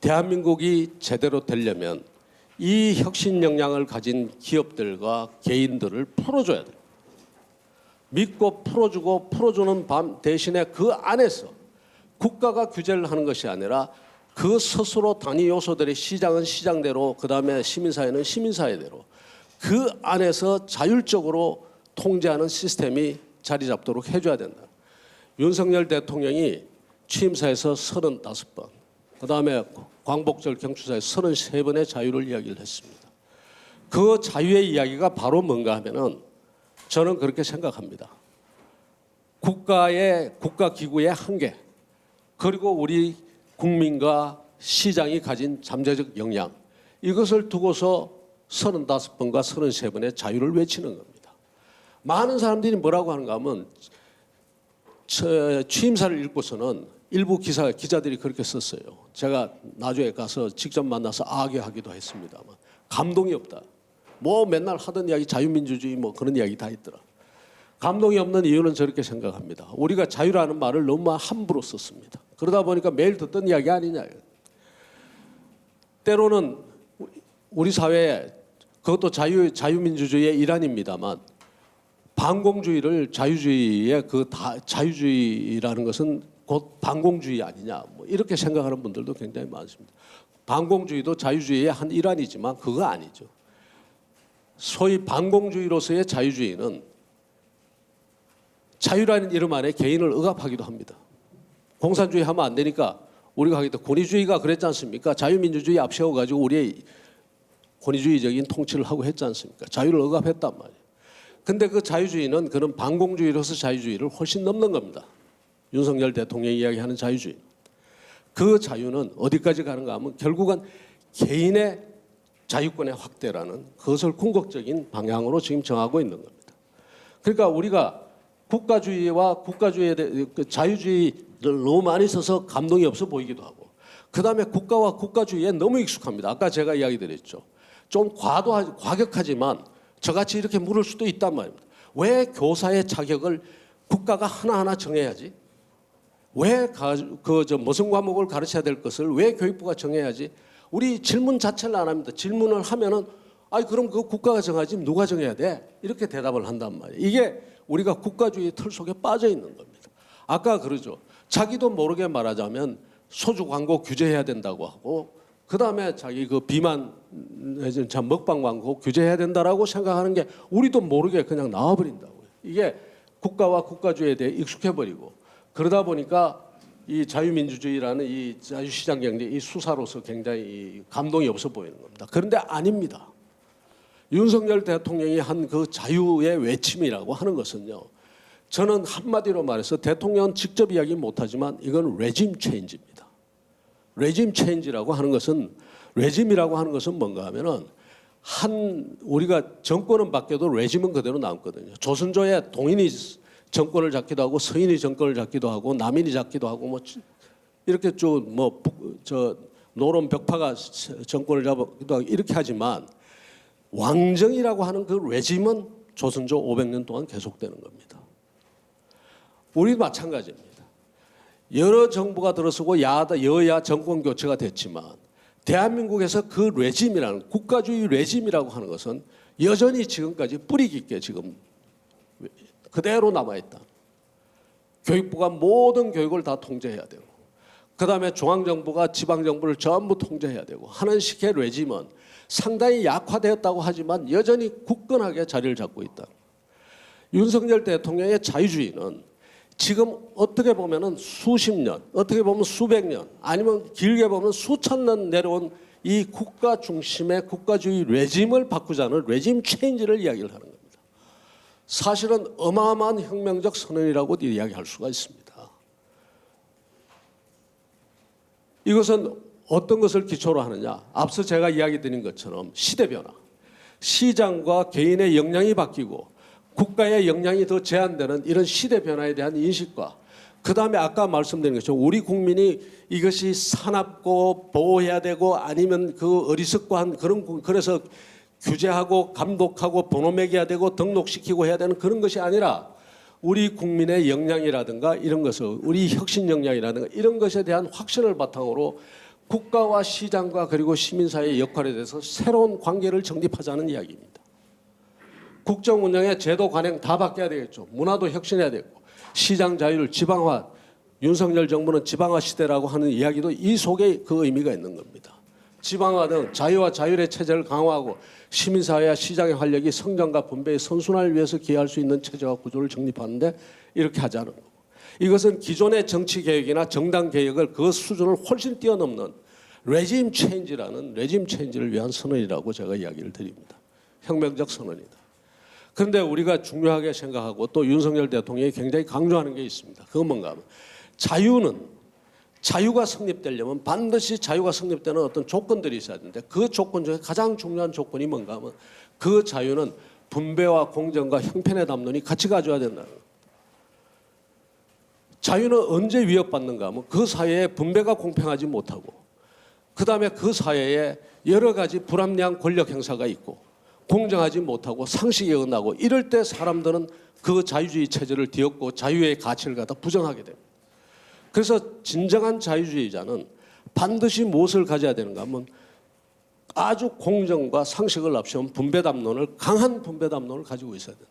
대한민국이 제대로 되려면 이 혁신 역량을 가진 기업들과 개인들을 풀어줘야 돼요. 믿고 풀어주는 대신에 그 안에서 국가가 규제를 하는 것이 아니라 그 스스로 단위 요소들의 시장은 시장대로, 그다음에 시민사회는 시민사회대로 그 안에서 자율적으로 통제하는 시스템이 자리 잡도록 해줘야 된다. 윤석열 대통령이 취임사에서 35번, 그다음에 광복절 경축사에서 33번의 자유를 이야기를 했습니다. 그 자유의 이야기가 바로 뭔가 하면은 저는 그렇게 생각합니다. 국가기구의 한계, 그리고 우리 국민과 시장이 가진 잠재적 역량, 이것을 두고서 35번과 33번의 자유를 외치는 겁니다. 많은 사람들이 뭐라고 하는가 하면 취임사를 읽고서는 일부 기자들이 그렇게 썼어요. 제가 나중에 가서 직접 만나서 악의하기도 했습니다만 감동이 없다. 뭐 맨날 하던 이야기 자유민주주의 뭐 그런 이야기 다 있더라. 감동이 없는 이유는 저렇게 생각합니다. 우리가 자유라는 말을 너무 함부로 썼습니다. 그러다 보니까 매일 듣던 이야기 아니냐. 때로는 우리 사회에 그것도 자유민주주의의 일환입니다만 반공주의를 자유주의의 자유주의라는 것은 곧 반공주의 아니냐, 뭐 이렇게 생각하는 분들도 굉장히 많습니다. 반공주의도 자유주의의 한 일환이지만 그거 아니죠. 소위 반공주의로서의 자유주의는 자유라는 이름 안에 개인을 억압하기도 합니다. 공산주의 하면 안 되니까 우리가 하겠다. 권위주의가 그랬지 않습니까? 자유민주주의 앞세워가지고 우리의 권위주의적인 통치를 하고 했지 않습니까? 자유를 억압했단 말이에요. 근데 그 자유주의는 그런 반공주의로서 자유주의를 훨씬 넘는 겁니다. 윤석열 대통령이 이야기하는 자유주의. 그 자유는 어디까지 가는가 하면 결국은 개인의 자유권의 확대라는 그것을 궁극적인 방향으로 지금 정하고 있는 겁니다. 그러니까 우리가 국가주의와 국가주의에 대해 자유주의를 너무 많이 써서 감동이 없어 보이기도 하고, 그 다음에 국가와 국가주의에 너무 익숙합니다. 아까 제가 이야기 드렸죠. 좀 과격하지만 저같이 이렇게 물을 수도 있단 말입니다. 왜 교사의 자격을 국가가 하나하나 정해야지? 왜 무슨 과목을 가르쳐야 될 것을 왜 교육부가 정해야지? 우리 질문 자체를 안 합니다. 질문을 하면은 그럼 그 국가가 정하지 누가 정해야 돼? 이렇게 대답을 한단 말이에요. 이게 우리가 국가주의 틀 속에 빠져 있는 겁니다. 아까 그러죠. 자기도 모르게 말하자면 소주 광고 규제해야 된다고 하고, 그 다음에 자기 그 비만 먹방 광고 규제해야 된다라고 생각하는 게 우리도 모르게 그냥 나와버린다고요. 이게 국가와 국가주의에 대해 익숙해버리고, 그러다 보니까 이 자유민주주의라는 이 자유시장 경제 이 수사로서 굉장히 감동이 없어 보이는 겁니다. 그런데 아닙니다. 윤석열 대통령이 한 그 자유의 외침이라고 하는 것은요, 저는 한마디로 말해서 대통령은 직접 이야기 못하지만 이건 레짐 체인지입니다. 레짐 체인지라고 하는 것은, 레짐이라고 하는 것은 뭔가 하면은 우리가 정권은 바뀌어도 레짐은 그대로 남거든요. 조선조에 동인이 정권을 잡기도 하고 서인이 정권을 잡기도 하고 남인이 잡기도 하고 뭐 이렇게 노론 벽파가 정권을 잡기도 하고 이렇게 하지만 왕정이라고 하는 그 레짐은 조선조 500년 동안 계속되는 겁니다. 우리도 마찬가지입니다. 여러 정부가 들어서고 여야 정권 교체가 됐지만 대한민국에서 그 레짐이라는 국가주의 레짐이라고 하는 것은 여전히 지금까지 뿌리 깊게 지금 그대로 남아있다. 교육부가 모든 교육을 다 통제해야 되고, 그 다음에 중앙정부가 지방정부를 전부 통제해야 되고 하는 식의 레짐은 상당히 약화되었다고 하지만 여전히 굳건하게 자리를 잡고 있다. 윤석열 대통령의 자유주의는 지금 어떻게 보면은 수십 년, 어떻게 보면 수백 년, 아니면 길게 보면 수천 년 내려온 이 국가 중심의 국가주의 레짐을 바꾸자는 레짐 체인지를 이야기를 하는 겁니다. 사실은 어마어마한 혁명적 선언이라고 이야기할 수가 있습니다. 이것은 어떤 것을 기초로 하느냐? 앞서 제가 이야기 드린 것처럼 시대 변화, 시장과 개인의 역량이 바뀌고 국가의 역량이 더 제한되는 이런 시대 변화에 대한 인식과, 그 다음에 아까 말씀드린 것처럼 우리 국민이 이것이 사납고 보호해야 되고 아니면 그 어리석고한 그래서 규제하고 감독하고 번호 매겨야 되고 등록시키고 해야 되는 그런 것이 아니라 우리 국민의 역량이라든가 이런 것을, 우리 혁신 역량이라든가 이런 것에 대한 확신을 바탕으로 국가와 시장과 그리고 시민사회의 역할에 대해서 새로운 관계를 정립하자는 이야기입니다. 국정 운영의 제도 관행 다 바뀌어야 되겠죠. 문화도 혁신해야 되고 시장 자유를 지방화, 윤석열 정부는 지방화 시대라고 하는 이야기도 이 속에 그 의미가 있는 겁니다. 지방화 등 자유와 자율의 체제를 강화하고 시민사회와 시장의 활력이 성장과 분배의 선순환을 위해서 기여할 수 있는 체제와 구조를 정립하는데 이렇게 하자는 거고, 이것은 기존의 정치 개혁이나 정당 개혁을 그 수준을 훨씬 뛰어넘는 레짐 체인지를 위한 선언이라고 제가 이야기를 드립니다. 혁명적 선언이다. 그런데 우리가 중요하게 생각하고 또 윤석열 대통령이 굉장히 강조하는 게 있습니다. 그건 뭔가 하면 자유가 성립되려면 반드시 자유가 성립되는 어떤 조건들이 있어야 되는데 그 조건 중에 가장 중요한 조건이 뭔가 하면 그 자유는 분배와 공정과 형편의 담론이 같이 가져야 된다는 거예요. 자유는 언제 위협받는가 하면 그 사회에 분배가 공평하지 못하고 그다음에 그 사회에 여러 가지 불합리한 권력 행사가 있고 공정하지 못하고 상식이 어긋나고 이럴 때 사람들은 그 자유주의 체제를 뒤엎고 자유의 가치를 갖다 부정하게 됩니다. 그래서 진정한 자유주의자는 반드시 무엇을 가져야 되는가 하면 아주 공정과 상식을 앞세운 강한 분배 담론을 가지고 있어야 돼요.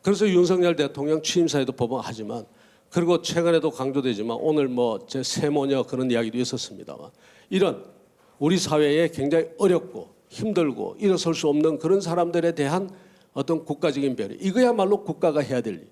그래서 윤석열 대통령 취임사에도 법언하지만 그리고 최근에도 강조되지만 오늘 제 세모녀 그런 이야기도 있었습니다만 이런 우리 사회에 굉장히 어렵고 힘들고 일어설 수 없는 그런 사람들에 대한 어떤 국가적인 배려, 이거야말로 국가가 해야 될 일.